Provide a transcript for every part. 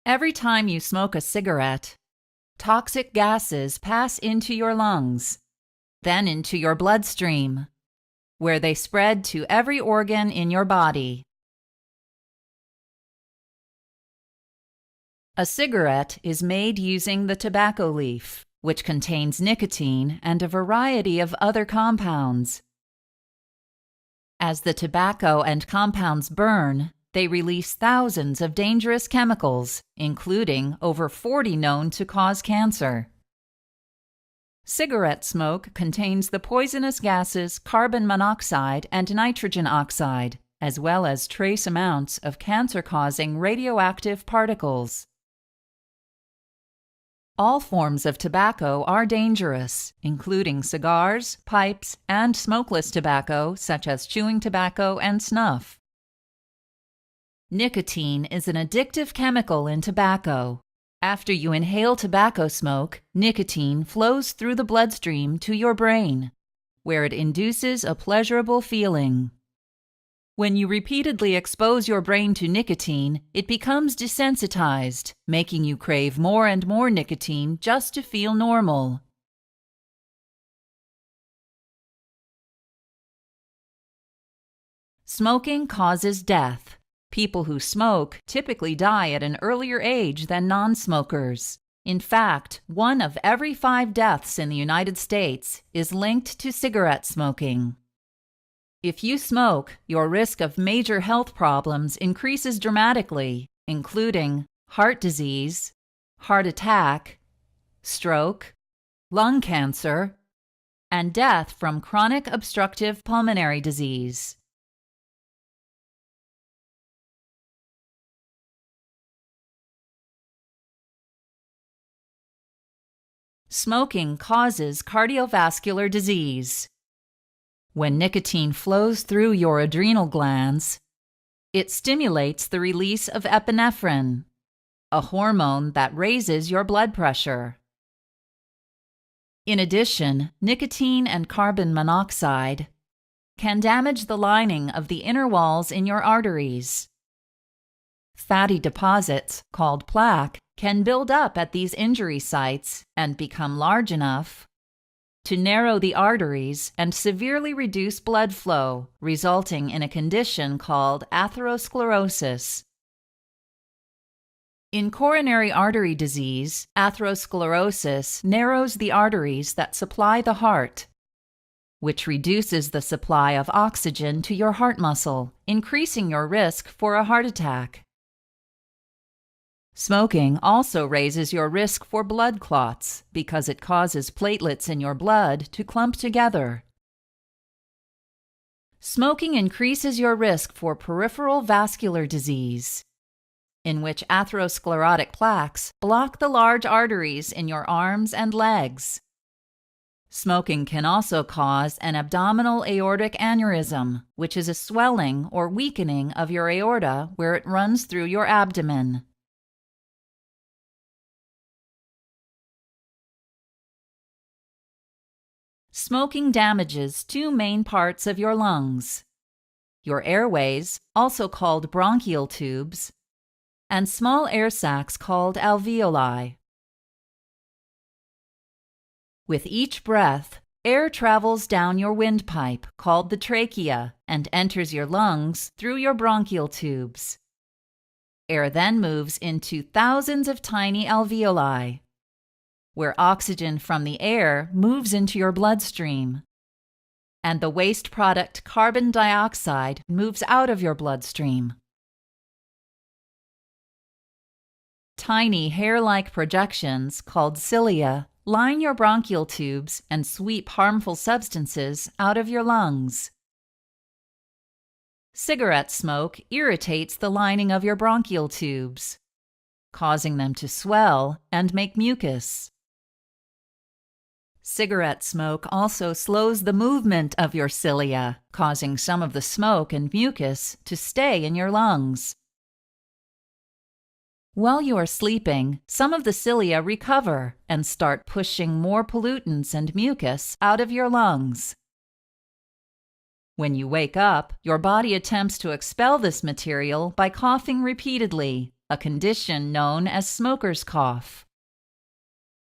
Every time you smoke a cigarette, toxic gases pass into your lungs, then into your bloodstream, where they spread to every organ in your body. A cigarette is made using the tobacco leaf, which contains nicotine and a variety of other compounds. As the tobacco and compounds burn, they release thousands of dangerous chemicals, including over 40 known to cause cancer. Cigarette smoke contains the poisonous gases carbon monoxide and nitrogen oxide, as well as trace amounts of cancer-causing radioactive particles. All forms of tobacco are dangerous, including cigars, pipes, and smokeless tobacco such as chewing tobacco and snuff. Nicotine is an addictive chemical in tobacco. After you inhale tobacco smoke, nicotine flows through the bloodstream to your brain, where it induces a pleasurable feeling. When you repeatedly expose your brain to nicotine, it becomes desensitized, making you crave more and more nicotine just to feel normal. Smoking causes death. People who smoke typically die at an earlier age than non-smokers. In fact, 1 of every 5 deaths in the United States is linked to cigarette smoking. If you smoke, your risk of major health problems increases dramatically, including heart disease, heart attack, stroke, lung cancer, and death from chronic obstructive pulmonary disease. Smoking causes cardiovascular disease. When nicotine flows through your adrenal glands, it stimulates the release of epinephrine, a hormone that raises your blood pressure. In addition, nicotine and carbon monoxide can damage the lining of the inner walls in your arteries. Fatty deposits, called plaque, can build up at these injury sites and become large enough to narrow the arteries and severely reduce blood flow, resulting in a condition called atherosclerosis. In coronary artery disease, atherosclerosis narrows the arteries that supply the heart, which reduces the supply of oxygen to your heart muscle, increasing your risk for a heart attack. Smoking also raises your risk for blood clots because it causes platelets in your blood to clump together. Smoking increases your risk for peripheral vascular disease, in which atherosclerotic plaques block the large arteries in your arms and legs. Smoking can also cause an abdominal aortic aneurysm, which is a swelling or weakening of your aorta where it runs through your abdomen. Smoking damages 2 main parts of your lungs: your airways, also called bronchial tubes, and small air sacs called alveoli. With each breath, air travels down your windpipe, called the trachea, and enters your lungs through your bronchial tubes. Air then moves into thousands of tiny alveoli, where oxygen from the air moves into your bloodstream, and the waste product carbon dioxide moves out of your bloodstream. Tiny hair-like projections, called cilia, line your bronchial tubes and sweep harmful substances out of your lungs. Cigarette smoke irritates the lining of your bronchial tubes, causing them to swell and make mucus. Cigarette smoke also slows the movement of your cilia, causing some of the smoke and mucus to stay in your lungs. While you are sleeping, some of the cilia recover and start pushing more pollutants and mucus out of your lungs. When you wake up, your body attempts to expel this material by coughing repeatedly, a condition known as smoker's cough.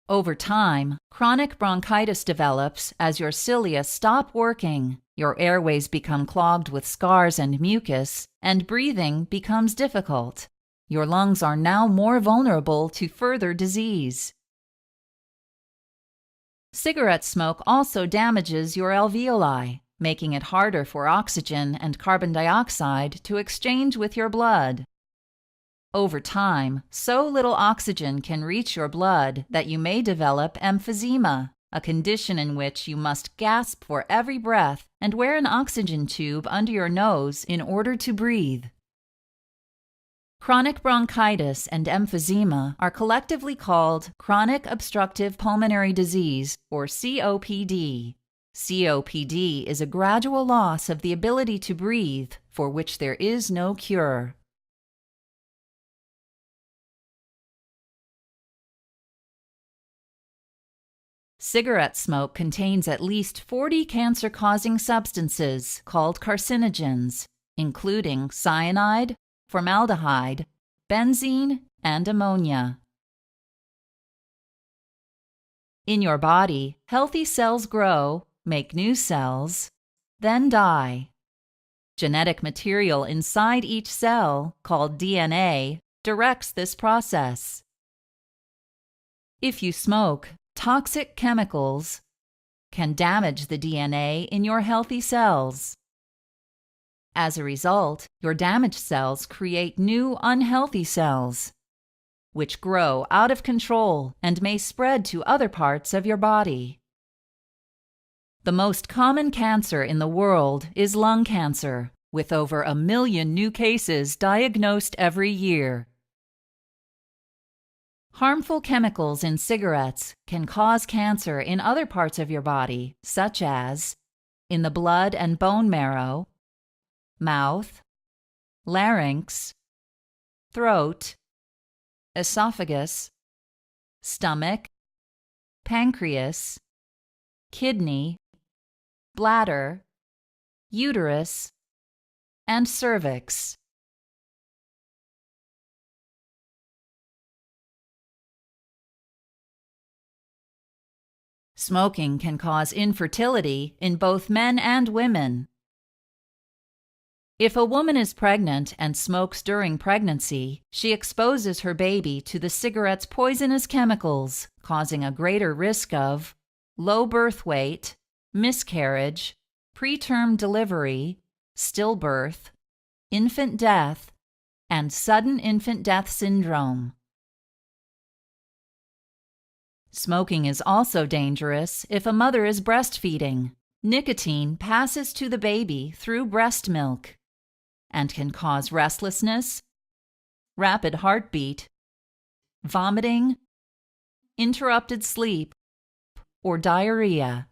Over time, chronic bronchitis develops as your cilia stop working, your airways become clogged with scars and mucus, and breathing becomes difficult. Your lungs are now more vulnerable to further disease. Cigarette smoke also damages your alveoli, making it harder for oxygen and carbon dioxide to exchange with your blood. Over time, so little oxygen can reach your blood that you may develop emphysema, a condition in which you must gasp for every breath and wear an oxygen tube under your nose in order to breathe. Chronic bronchitis and emphysema are collectively called chronic obstructive pulmonary disease, or COPD. COPD is a gradual loss of the ability to breathe, for which there is no cure. Cigarette smoke contains at least 40 cancer-causing substances called carcinogens, including cyanide, formaldehyde, benzene, and ammonia. In your body, healthy cells grow, make new cells, then die. Genetic material inside each cell, called DNA, directs this process. If you smoke, toxic chemicals can damage the DNA in your healthy cells. As a result, your damaged cells create new unhealthy cells, which grow out of control and may spread to other parts of your body. The most common cancer in the world is lung cancer, with over 1 million new cases diagnosed every year. Harmful chemicals in cigarettes can cause cancer in other parts of your body, such as in the blood and bone marrow, mouth, larynx, throat, esophagus, stomach, pancreas, kidney, bladder, uterus, and cervix. Smoking can cause infertility in both men and women. If a woman is pregnant and smokes during pregnancy, she exposes her baby to the cigarette's poisonous chemicals, causing a greater risk of low birth weight, miscarriage, preterm delivery, stillbirth, infant death, and sudden infant death syndrome. Smoking is also dangerous if a mother is breastfeeding. Nicotine passes to the baby through breast milk and can cause restlessness, rapid heartbeat, vomiting, interrupted sleep, or diarrhea.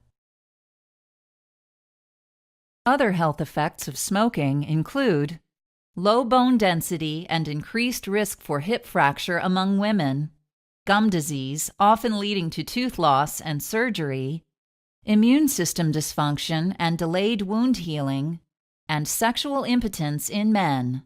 Other health effects of smoking include low bone density and increased risk for hip fracture among women, gum disease, often leading to tooth loss and surgery, immune system dysfunction and delayed wound healing, and sexual impotence in men.